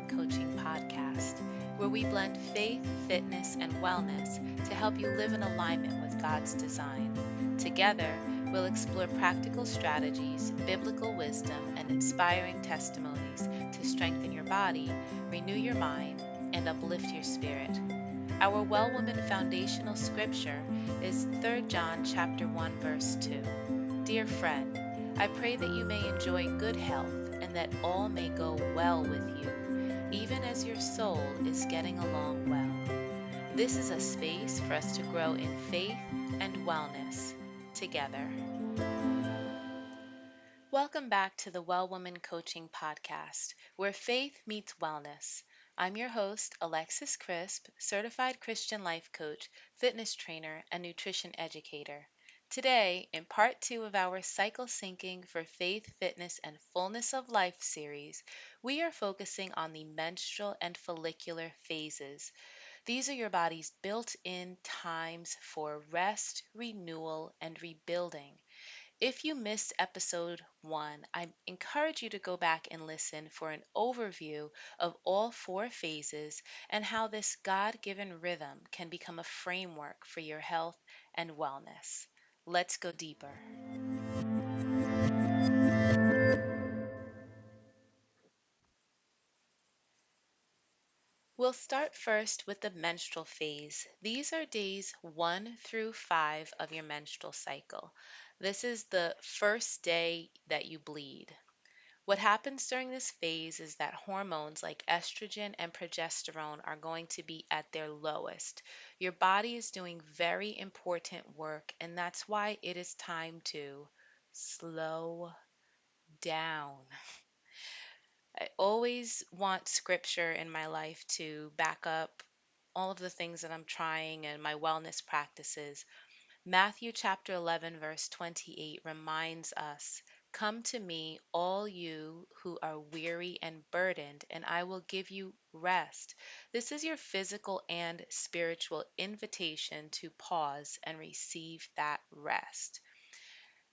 Coaching Podcast, where we blend faith, fitness, and wellness to help you live in alignment with God's design. Together, we'll explore practical strategies, biblical wisdom, and inspiring testimonies to strengthen your body, renew your mind, and uplift your spirit. Our Well Woman foundational scripture is 3 John chapter 1 verse 2. Dear friend, I pray that you may enjoy good health and that all may go well with you, even as your soul is getting along well. This is a space for us to grow in faith and wellness together. Welcome back to the Well Woman Coaching Podcast, where faith meets wellness. I'm your host, Alexis Crisp, certified Christian life coach, fitness trainer, and nutrition educator. Today, in part two of our Cycle Syncing for Faith, Fitness, and Fullness of Life series, we are focusing on the menstrual and follicular phases. These are your body's built in times for rest, renewal, and rebuilding. If you missed episode 1, I encourage you to go back and listen for an overview of all four phases and how this God given rhythm can become a framework for your health and wellness. Let's go deeper. We'll start first with the menstrual phase. These are days 1 through 5 of your menstrual cycle. This is the first day that you bleed. What happens during this phase is that hormones like estrogen and progesterone are going to be at their lowest. Your body is doing very important work, and that's why it is time to slow down. I always want scripture in my life to back up all of the things that I'm trying and my wellness practices. Matthew chapter 11, verse 28 reminds us, "Come to me, all you who are weary and burdened, and I will give you rest." This is your physical and spiritual invitation to pause and receive that rest.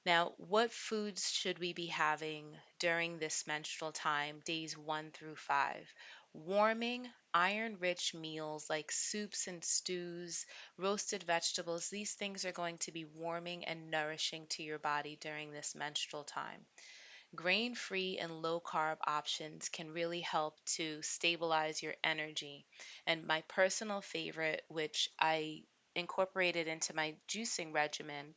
Now, what foods should we be having during this menstrual time, days 1 through 5? Warming, iron rich meals like soups and stews, roasted vegetables, these things are going to be warming and nourishing to your body during this menstrual time. Grain free and low carb options can really help to stabilize your energy. And my personal favorite, which I incorporated into my juicing regimen,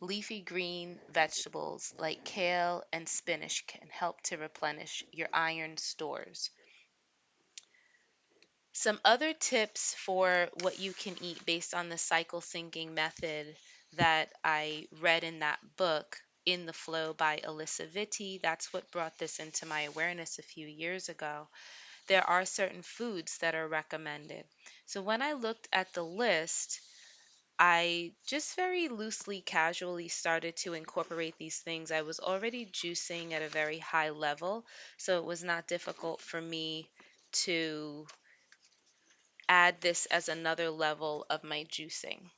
leafy green vegetables like kale and spinach can help to replenish your iron stores. Some other tips for what you can eat based on the cycle syncing method that I read in that book, In the Flo by Alyssa Vitti. That's what brought this into my awareness a few years ago. There are certain foods that are recommended. So when I looked at the list, I just very loosely, casually started to incorporate these things. I was already juicing at a very high level, so it was not difficult for me to add this as another level of my juicing.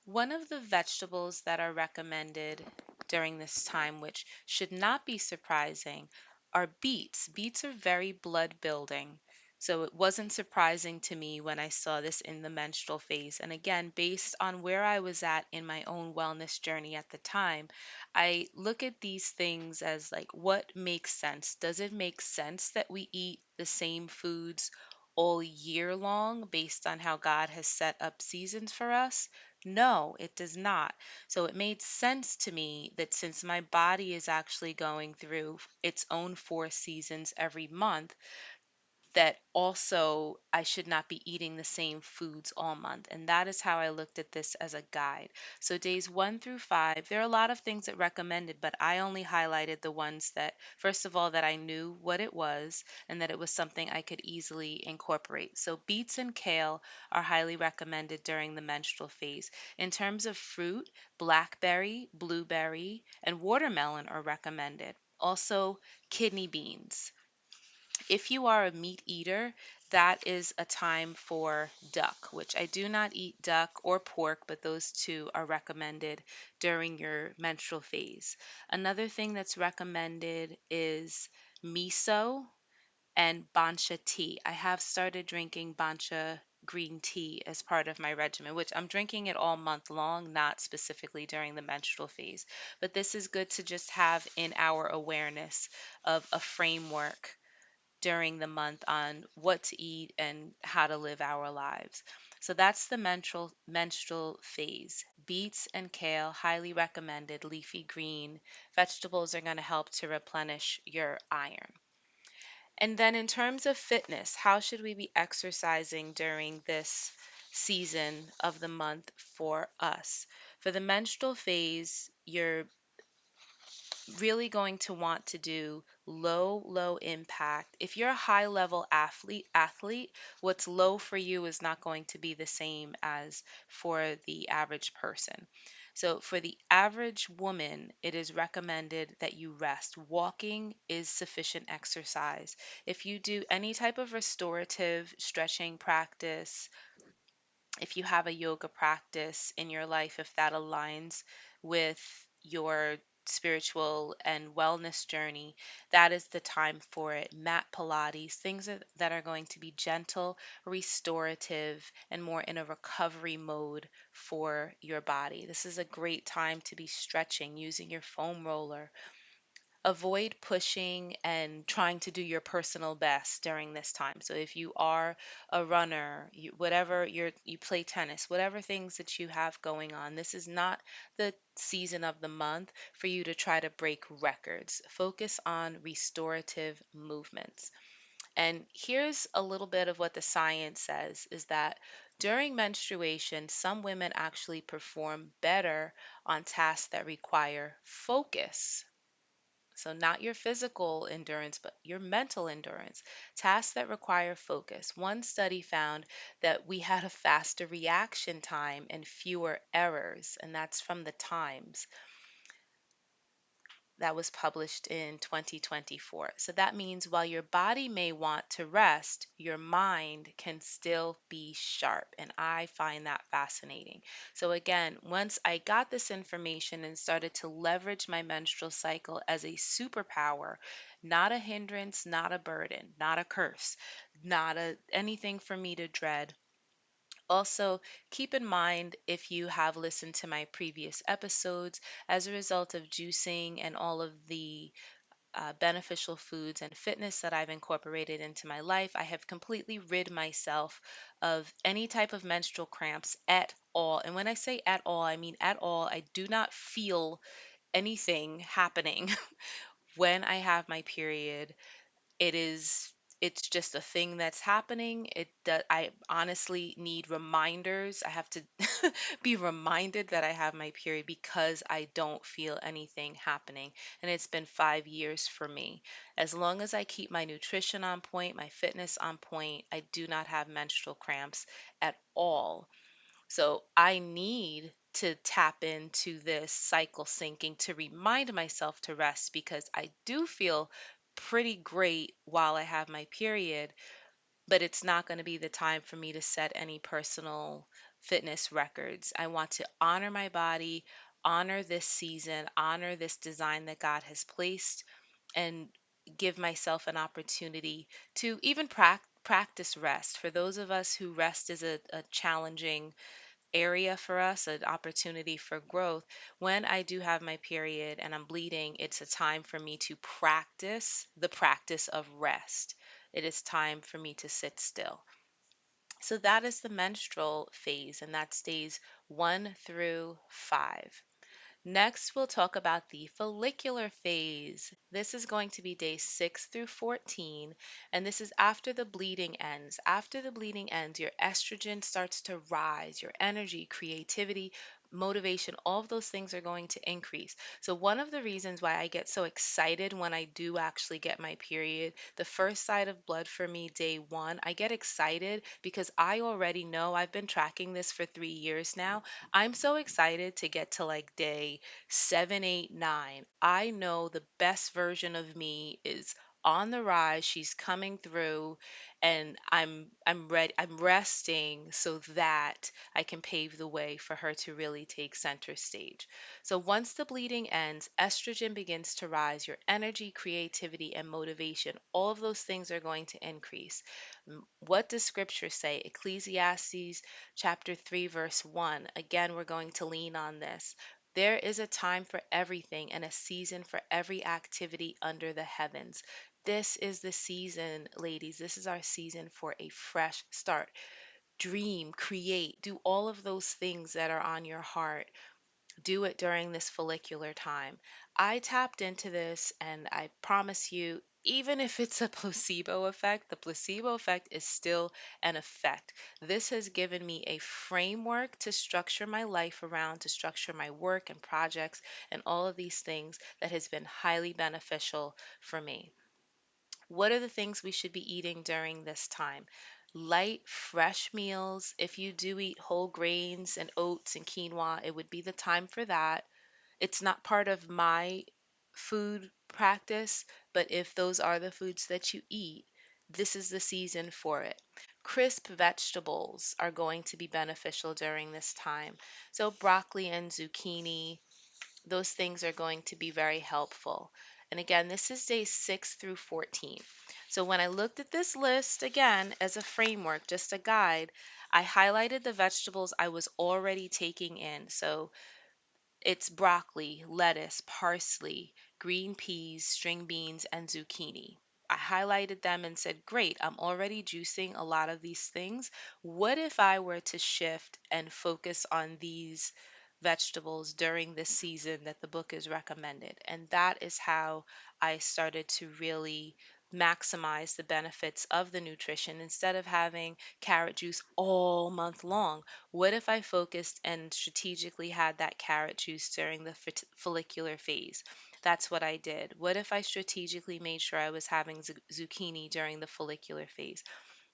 One of the vegetables that are recommended during this time, which should not be surprising, are beets. Beets are very blood building. So it wasn't surprising to me when I saw this in the menstrual phase. And again, based on where I was at in my own wellness journey at the time, I look at these things as like, what makes sense? Does it make sense that we eat the same foods all year long based on how God has set up seasons for us? No, it does not. So it made sense to me that since my body is actually going through its own four seasons every month, that also I should not be eating the same foods all month. And that is how I looked at this as a guide. So days 1 through 5, there are a lot of things that recommended, but I only highlighted the ones that, first of all, that I knew what it was and that it was something I could easily incorporate. So beets and kale are highly recommended during the menstrual phase. In terms of fruit, blackberry, blueberry, and watermelon are recommended. Also, kidney beans. If you are a meat eater, that is a time for duck, which I do not eat duck or pork, but those two are recommended during your menstrual phase. Another thing that's recommended is miso and bancha tea. I have started drinking bancha green tea as part of my regimen, which I'm drinking it all month long, not specifically during the menstrual phase. But this is good to just have in our awareness of a framework during the month on what to eat and how to live our lives. So that's the menstrual phase. Beets and kale, highly recommended, leafy green vegetables are going to help to replenish your iron. And then in terms of fitness, how should we be exercising during this season of the month for us? For the menstrual phase, you're really going to want to do low impact. If you're a high level athlete, what's low for you is not going to be the same as for the average person. So for the average woman, it is recommended that you rest. Walking is sufficient exercise. If you do any type of restorative stretching practice, if you have a yoga practice in your life, if that aligns with your spiritual and wellness journey, that is the time for it. Mat Pilates, that are going to be gentle, restorative, and more in a recovery mode for your body. This is a great time to be stretching using your foam roller. Avoid pushing and trying to do your personal best during this time. So if you are a runner, you play tennis, whatever things that you have going on, this is not the season of the month for you to try to break records. Focus on restorative movements. And here's a little bit of what the science says is that during menstruation, some women actually perform better on tasks that require focus, so, not your physical endurance, but your mental endurance. Tasks that require focus. One study found that we had a faster reaction time and fewer errors, and that's from the Times that was published in 2024. So that means while your body may want to rest, your mind can still be sharp. And I find that fascinating. So, again, once I got this information and started to leverage my menstrual cycle as a superpower, not a hindrance, not a burden, not a curse, not anything for me to dread. Also, keep in mind if you have listened to my previous episodes, as a result of juicing and all of the beneficial foods and fitness that I've incorporated into my life, I have completely rid myself of any type of menstrual cramps at all. And when I say at all, I mean at all. I do not feel anything happening when I have my period. it is it's just a thing that's happening. I honestly need reminders. I have to be reminded that I have my period because I don't feel anything happening. And it's been 5 years for me. As long as I keep my nutrition on point, my fitness on point, I do not have menstrual cramps at all. So I need to tap into this cycle syncing to remind myself to rest because I do feel pretty great while I have my period, but it's not going to be the time for me to set any personal fitness records. I want to honor my body, honor this season, honor this design that God has placed, and give myself an opportunity to even practice rest. For those of us who rest is a challenging area for us, an opportunity for growth. When I do have my period and I'm bleeding, it's a time for me to practice the practice of rest. It is time for me to sit still. So that is the menstrual phase, and that's days 1 through 5. Next, we'll talk about the follicular phase. This is going to be days 6 through 14, and this is after the bleeding ends. After the bleeding ends, your estrogen starts to rise, your energy, creativity, motivation, all of those things are going to increase. So, one of the reasons why I get so excited when I do actually get my period, the first side of blood for me, day 1, I get excited because I already know I've been tracking this for 3 years now. I'm so excited to get to like day 7, 8, 9. I know the best version of me is on the rise. She's coming through, and and I'm ready, I'm resting so that I can pave the way for her to really take center stage. So once the bleeding ends, estrogen begins to rise. Your energy, creativity, and motivation, all of those things are going to increase. What does scripture say? Ecclesiastes chapter 3 verse 1. Again, we're going to lean on this. There is a time for everything and a season for every activity under the heavens. This is the season, ladies. This is our season for a fresh start. Dream, create, do all of those things that are on your heart. Do it during this follicular time. I tapped into this, and I promise you, even if it's a placebo effect, the placebo effect is still an effect. This has given me a framework to structure my life around, to structure my work and projects and all of these things that has been highly beneficial for me. What are the things we should be eating during this time? Light, fresh meals. If you do eat whole grains and oats and quinoa, it would be the time for that. It's not part of my food practice, but if those are the foods that you eat, this is the season for it. Crisp vegetables are going to be beneficial during this time. So, broccoli and zucchini, those things are going to be very helpful. And again, this is day 6 through 14. So when I looked at this list again as a framework, just a guide, I highlighted the vegetables I was already taking in. So it's broccoli, lettuce, parsley, green peas, string beans, and zucchini. I highlighted them and said, great, I'm already juicing a lot of these things. What if I were to shift and focus on these vegetables during this season that the book is recommended? And that is how I started to really maximize the benefits of the nutrition instead of having carrot juice all month long. What if I focused and strategically had that carrot juice during the follicular phase? That's what I did. What if I strategically made sure I was having zucchini during the follicular phase?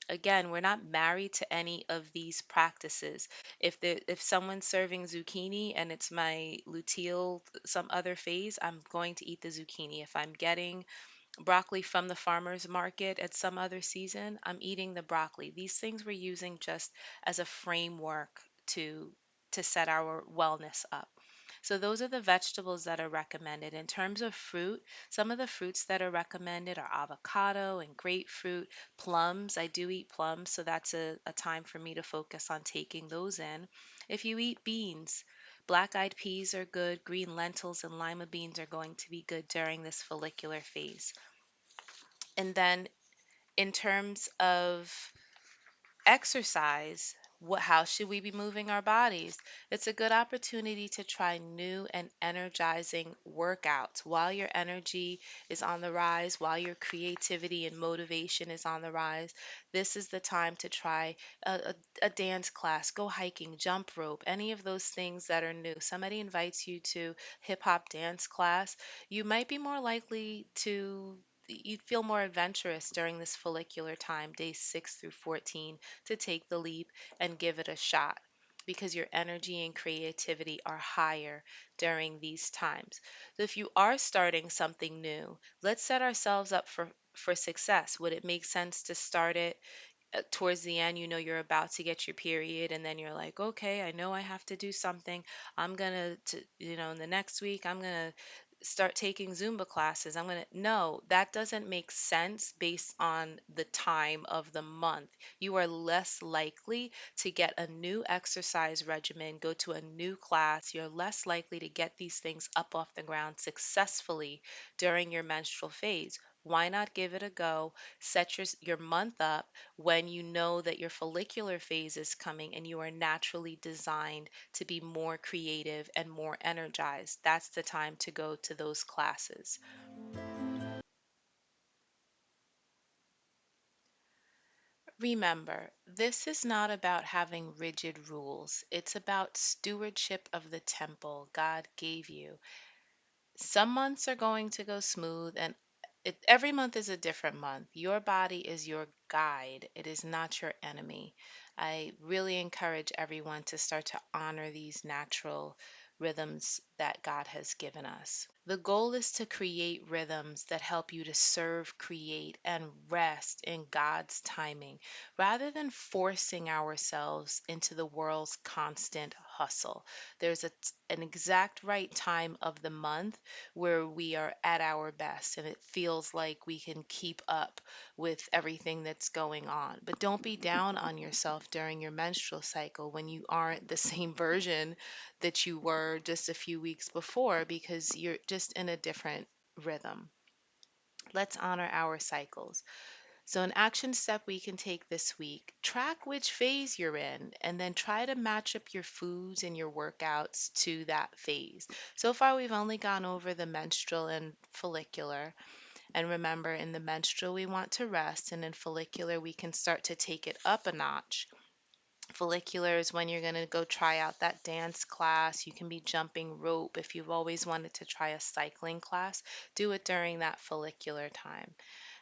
Again, we're not married to any of these practices. If someone's serving zucchini and it's my luteal some other phase, I'm going to eat the zucchini. If I'm getting broccoli from the farmer's market at some other season, I'm eating the broccoli. These things we're using just as a framework to to set our wellness up. So those are the vegetables that are recommended. In terms of fruit, some of the fruits that are recommended are avocado and grapefruit, plums. I do eat plums, so that's a time for me to focus on taking those in. If you eat beans, black-eyed peas are good, green lentils and lima beans are going to be good during this follicular phase. And then in terms of exercise, how should we be moving our bodies? It's a good opportunity to try new and energizing workouts while your energy is on the rise, while your creativity and motivation is on the rise. This is the time to try a dance class, go hiking, jump rope, any of those things that are new. Somebody invites you to hip hop dance class, you might be more likely to you feel more adventurous during this follicular time, days 6 through 14, to take the leap and give it a shot because your energy and creativity are higher during these times. So if you are starting something new, let's set ourselves up for success. Would it make sense to start it towards the end, you know you're about to get your period, and then you're like, okay, I know I have to do something. I'm gonna in the next week I'm gonna start taking Zumba classes. I'm gonna No, that doesn't make sense based on the time of the month. You are less likely to get a new exercise regimen, go to a new class. You're less likely to get these things up off the ground successfully during your menstrual phase. Why not give it a go? Set your month up when you know that your follicular phase is coming and you are naturally designed to be more creative and more energized. That's the time to go to those classes. Remember, this is not about having rigid rules. It's about stewardship of the temple God gave you. Some months are going to go smooth, and every month is a different month. Your body is your guide, it is not your enemy. I really encourage everyone to start to honor these natural rhythms that God has given us. The goal is to create rhythms that help you to serve, create, and rest in God's timing rather than forcing ourselves into the world's constant hustle. There's an exact right time of the month where we are at our best and it feels like we can keep up with everything that's going on. But don't be down on yourself during your menstrual cycle when you aren't the same version that you were just a few weeks before because you're just in a different rhythm. Let's honor our cycles. So, an action step we can take this week: track which phase you're in and then try to match up your foods and your workouts to that phase. So far, we've only gone over the menstrual and follicular. And remember, in the menstrual, we want to rest, and in follicular, we can start to take it up a notch. Follicular is when you're going to go try out that dance class. You can be jumping rope. If you've always wanted to try a cycling class, do it during that follicular time.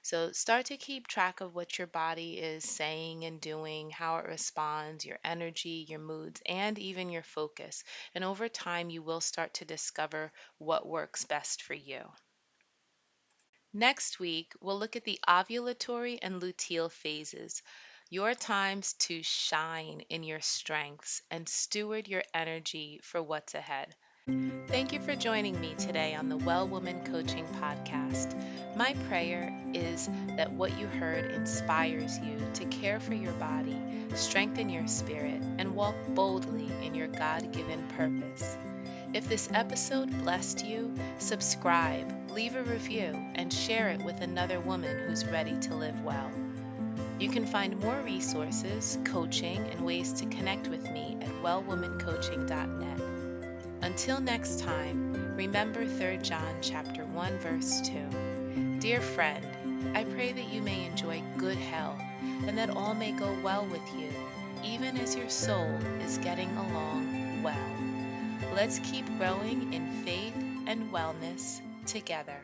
So start to keep track of what your body is saying and doing, how it responds, your energy, your moods, and even your focus. And over time, you will start to discover what works best for you. Next week, we'll look at the ovulatory and luteal phases, your times to shine in your strengths and steward your energy for what's ahead. Thank you for joining me today on the Well Woman Coaching Podcast. My prayer is that what you heard inspires you to care for your body, strengthen your spirit, and walk boldly in your God given purpose. If this episode blessed you, subscribe, leave a review, and share it with another woman who's ready to live well. You can find more resources, coaching, and ways to connect with me at wellwomancoaching.net. Until next time, remember 3 John chapter 1 verse 2. Dear friend, I pray that you may enjoy good health and that all may go well with you, even as your soul is getting along well. Let's keep growing in faith and wellness together.